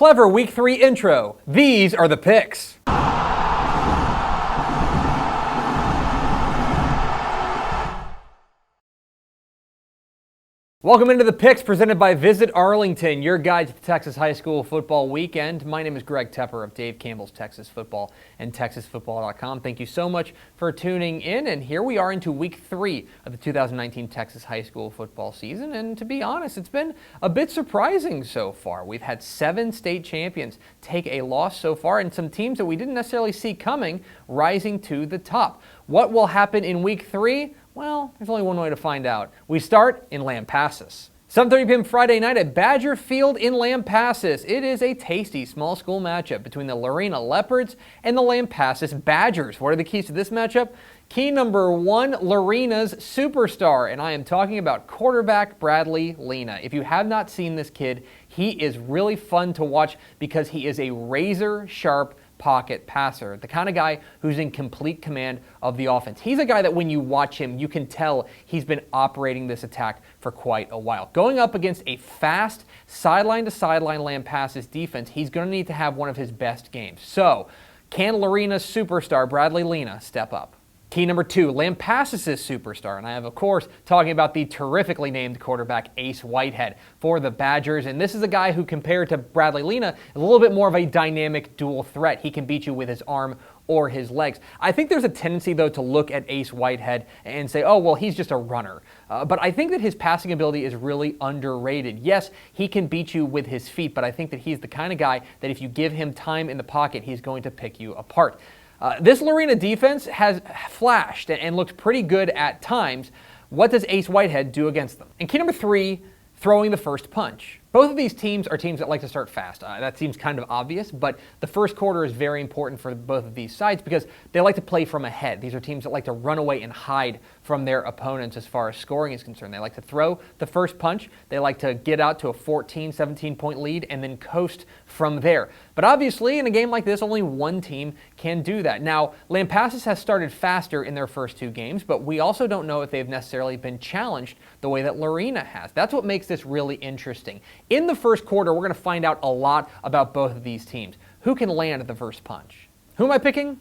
Clever Week 3 intro. These are the picks. Welcome into the picks presented by Visit Arlington, your guide to the Texas high school football weekend. My name is Greg Tepper of Dave Campbell's Texas Football and TexasFootball.com. Thank you so much for tuning in, and here we are into Week 3 of the 2019 Texas high school football season, and to be honest, it's been a bit surprising so far. We've had 7 state champions take a loss so far, and some teams that we didn't necessarily see coming rising to the top. What will happen in Week 3? Well, there's only one way to find out. We start in Lampasas. 7:30 p.m. Friday night at Badger Field in Lampasas. It is a tasty small school matchup between the Lorena Leopards and the Lampasas Badgers. What are the keys to this matchup? Key number 1, Lorena's superstar, and I am talking about quarterback Bradley Lena. If you have not seen this kid, he is really fun to watch because he is a razor-sharp pocket passer, the kind of guy who's in complete command of the offense. He's a guy that when you watch him, you can tell he's been operating this attack for quite a while. Going up against a fast sideline-to-sideline Lampasas defense, he's going to need to have one of his best games. So, can Lorena's superstar, Bradley Lena, step up? Key number 2, Lampasas' superstar, and I have, of course, talking about the terrifically named quarterback Ace Whitehead for the Badgers, and this is a guy who, compared to Bradley Lena, is a little bit more of a dynamic dual threat. He can beat you with his arm or his legs. I think there's a tendency, though, to look at Ace Whitehead and say, oh, well, he's just a runner. But I think that his passing ability is really underrated. Yes, he can beat you with his feet, but I think that he's the kind of guy that if you give him time in the pocket, he's going to pick you apart. This Lorena defense has flashed and looked pretty good at times. What does Ace Whitehead do against them? And key number 3, throwing the first punch. Both of these teams are teams that like to start fast. That seems kind of obvious, but the first quarter is very important for both of these sides because they like to play from ahead. These are teams that like to run away and hide from their opponents as far as scoring is concerned. They like to throw the first punch. They like to get out to a 14, 17-point lead and then coast from there. But obviously, in a game like this, only one team can do that. Now, Lampasas has started faster in their first 2 games, but we also don't know if they've necessarily been challenged the way that Lorena has. That's what makes this really interesting. In the first quarter, we're going to find out a lot about both of these teams. Who can land the first punch? Who am I picking?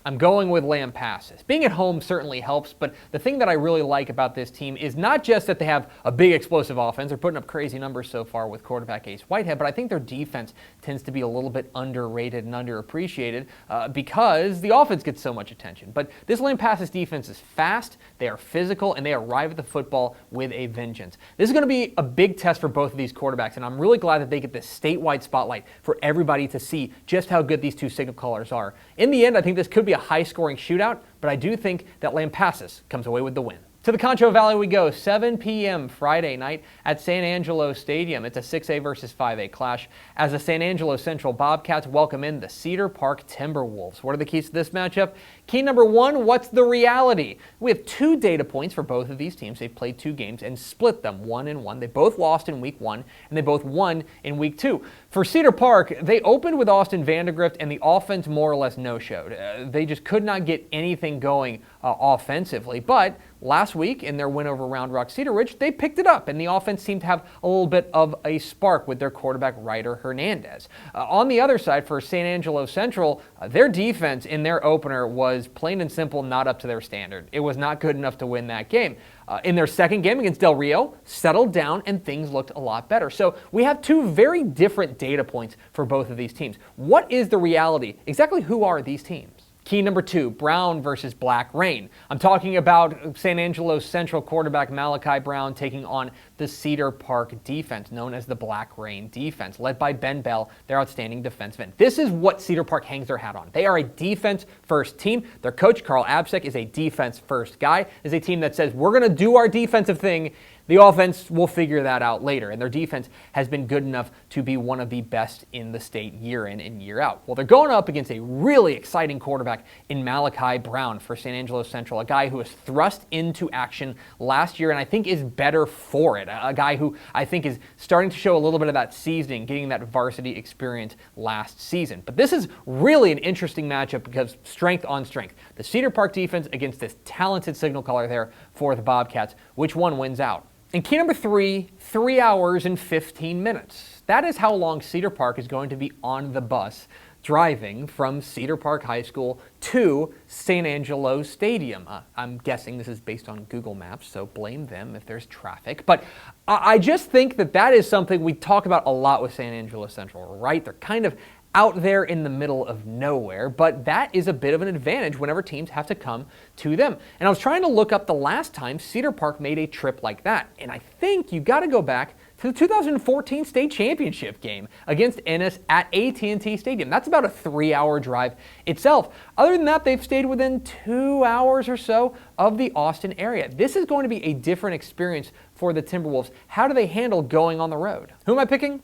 I'm going with Lampasas. Being at home certainly helps, but the thing that I really like about this team is not just that they have a big explosive offense. They're putting up crazy numbers so far with quarterback Ace Whitehead, but I think their defense tends to be a little bit underrated and underappreciated because the offense gets so much attention. But this Lampasas defense is fast, they are physical, and they arrive at the football with a vengeance. This is going to be a big test for both of these quarterbacks, and I'm really glad that they get this statewide spotlight for everybody to see just how good these 2 signal callers are. In the end, I think this could be a high-scoring shootout, but I do think that Lampasas comes away with the win. To the Concho Valley we go, 7 p.m. Friday night at San Angelo Stadium. It's a 6A versus 5A clash as the San Angelo Central Bobcats welcome in the Cedar Park Timberwolves. What are the keys to this matchup? Key number 1, what's the reality? We have 2 data points for both of these teams. They've played 2 games and split them 1-1. They both lost in Week 1, and they both won in Week 2. For Cedar Park, they opened with Austin Vandegrift, and the offense more or less no-showed. They just could not get anything going offensively, but last week, in their win over Round Rock Cedar Ridge, they picked it up, and the offense seemed to have a little bit of a spark with their quarterback, Ryder Hernandez. On the other side, for San Angelo Central, their defense in their opener was plain and simple not up to their standard. It was not good enough to win that game. In their second game against Del Rio, settled down, and things looked a lot better. So we have 2 very different data points for both of these teams. What is the reality? Exactly who are these teams? Key number 2, Brown versus Black Rain. I'm talking about San Angelo Central quarterback Malachi Brown taking on the Cedar Park defense, known as the Black Rain defense, led by Ben Bell, their outstanding defensive end. This is what Cedar Park hangs their hat on. They are a defense-first team. Their coach, Carl Absek, is a defense-first guy. Is a team that says, we're going to do our defensive thing. The offense will figure that out later, and their defense has been good enough to be one of the best in the state year in and year out. Well, they're going up against a really exciting quarterback in Malachi Brown for San Angelo Central, a guy who was thrust into action last year and I think is better for it, a guy who I think is starting to show a little bit of that seasoning, getting that varsity experience last season. But this is really an interesting matchup because strength on strength. The Cedar Park defense against this talented signal caller there for the Bobcats. Which one wins out? And key number 3, 3 hours and 15 minutes. That is how long Cedar Park is going to be on the bus driving from Cedar Park High School to San Angelo Stadium. I'm guessing this is based on Google Maps, so blame them if there's traffic. But I just think that is something we talk about a lot with San Angelo Central, right? They're kind of out there in the middle of nowhere, but that is a bit of an advantage whenever teams have to come to them. And I was trying to look up the last time Cedar Park made a trip like that, and I think you got to go back to the 2014 state championship game against Ennis at AT&T Stadium. That's about a 3-hour drive itself. Other than that, they've stayed within 2 hours or so of the Austin area. This is going to be a different experience for the Timberwolves. How do they handle going on the road? Who am I picking?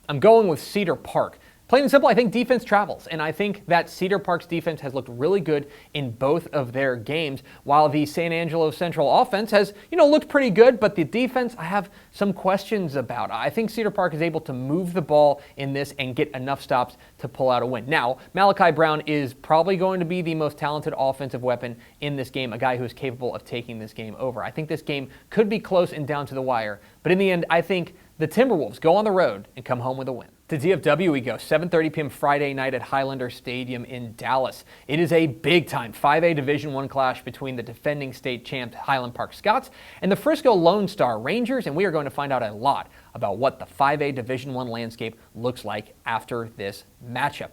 I'm going with Cedar Park. Plain and simple, I think defense travels, and I think that Cedar Park's defense has looked really good in both of their games, while the San Angelo Central offense has, looked pretty good, but the defense I have some questions about. I think Cedar Park is able to move the ball in this and get enough stops to pull out a win. Now, Malachi Brown is probably going to be the most talented offensive weapon in this game, a guy who is capable of taking this game over. I think this game could be close and down to the wire, but in the end, I think the Timberwolves go on the road and come home with a win. To DFW we go, 7:30 p.m. Friday night at Highlander Stadium in Dallas. It is a big-time 5A Division I clash between the defending state champs Highland Park Scots and the Frisco Lone Star Rangers, and we are going to find out a lot about what the 5A Division I landscape looks like after this matchup.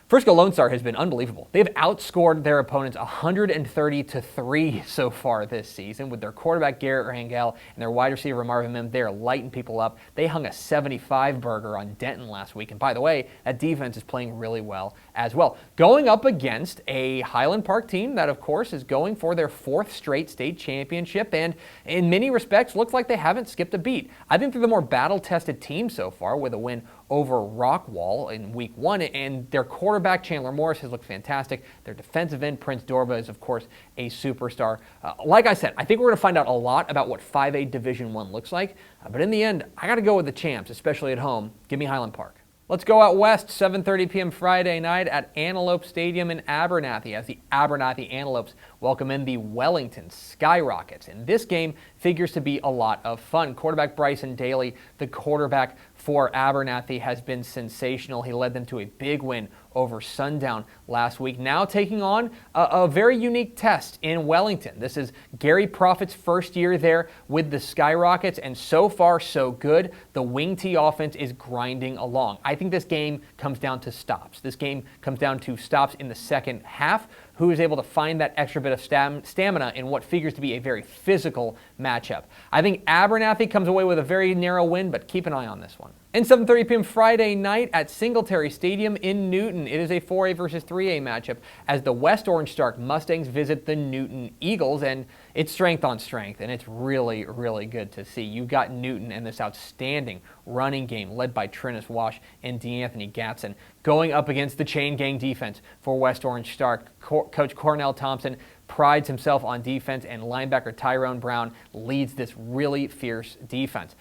Frisco Lone Star has been unbelievable. They've outscored their opponents 130-3 so far this season with their quarterback Garrett Rangel and their wide receiver Marvin Mims. They are lighting people up. They hung a 75 burger on Denton last week. And by the way, that defense is playing really well as well. Going up against a Highland Park team that, of course, is going for their 4th straight state championship and in many respects looks like they haven't skipped a beat. I think they're the more battle-tested team so far with a win over Rockwall in week 1, and their quarterback Chandler Morris has looked fantastic. Their defensive end Prince Dorba is, of course, a superstar. Like I said, I think we're going to find out a lot about what 5A Division I looks like, but in the end, I got to go with the champs, especially at home. Give me Highland Park. Let's go out west, 7:30 p.m. Friday night at Antelope Stadium in Abernathy as the Abernathy Antelopes welcome in the Wellington Skyrockets. And this game figures to be a lot of fun. Quarterback Bryson Daly, the quarterback for Abernathy, has been sensational. He led them to a big win over Sundown last week. Now taking on a very unique test in Wellington. This is Gary Proffitt's first year there with the Skyrockets, and so far so good. The wing T offense is grinding along. I think this game comes down to stops. This game comes down to stops in the second half. Who is able to find that extra bit of stamina in what figures to be a very physical matchup. I think Abernathy comes away with a very narrow win, but keep an eye on this one. And 7:30 p.m. Friday night at Singletary Stadium in Newton. It is a 4A versus 3A matchup as the West Orange Stark Mustangs visit the Newton Eagles, and it's strength on strength, and it's really, really good to see. You got Newton and this outstanding running game led by Trinus Wash and DeAnthony Gatson going up against the chain gang defense for West Orange Stark. Coach Cornell Thompson prides himself on defense, and linebacker Tyrone Brown leads this really fierce defense.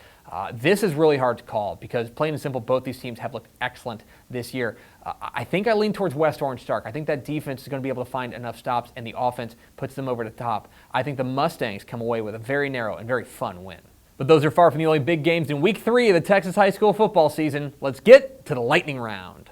This is really hard to call because, plain and simple, both these teams have looked excellent this year. I think I lean towards West Orange Stark. I think that defense is going to be able to find enough stops, and the offense puts them over the top. I think the Mustangs come away with a very narrow and very fun win. But those are far from the only big games in Week 3 of the Texas high school football season. Let's get to the lightning round.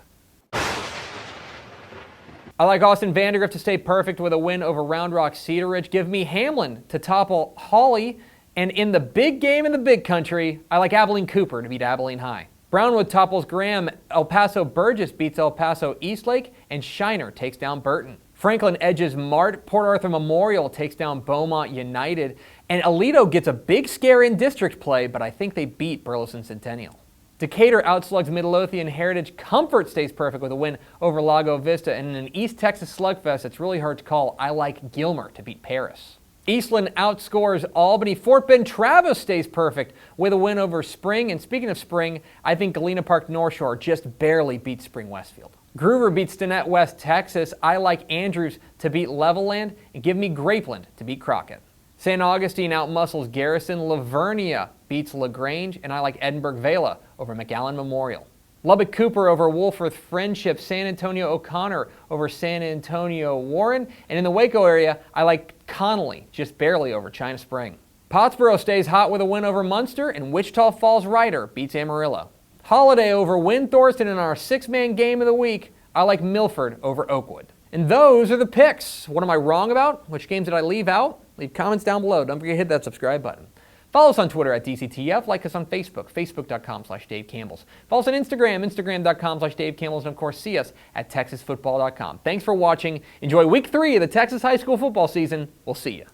I like Austin Vandergrift to stay perfect with a win over Round Rock Cedar Ridge. Give me Hamlin to topple Hawley. And in the big game in the big country, I like Abilene Cooper to beat Abilene High. Brownwood topples Graham. El Paso Burgess beats El Paso Eastlake. And Shiner takes down Burton. Franklin edges Mart. Port Arthur Memorial takes down Beaumont United. And Aledo gets a big scare in district play, but I think they beat Burleson Centennial. Decatur outslugs Midlothian Heritage. Comfort stays perfect with a win over Lago Vista. And in an East Texas slugfest, it's really hard to call. I like Gilmer to beat Paris. Eastland outscores Albany. Fort Bend Travis stays perfect with a win over Spring. And speaking of Spring, I think Galena Park North Shore just barely beats Spring Westfield. Groover beats Stinnett West Texas. I like Andrews to beat Levelland, and give me Grapeland to beat Crockett. St. Augustine outmuscles Garrison. Lavernia beats LaGrange, and I like Edinburgh Vela over McAllen Memorial. Lubbock Cooper over Wolfforth Friendship. San Antonio O'Connor over San Antonio Warren. And in the Waco area, I like Connolly just barely over China Spring. Pottsboro stays hot with a win over Munster, and Wichita Falls Ryder beats Amarillo. Holiday over Wynn-Thorsten in our six-man game of the week. I like Milford over Oakwood. And those are the picks. What am I wrong about? Which games did I leave out? Leave comments down below. Don't forget to hit that subscribe button. Follow us on Twitter at DCTF. Like us on Facebook, facebook.com/DaveCampbells. Follow us on Instagram, instagram.com/DaveCampbells. And, of course, see us at TexasFootball.com. Thanks for watching. Enjoy Week 3 of the Texas high school football season. We'll see you.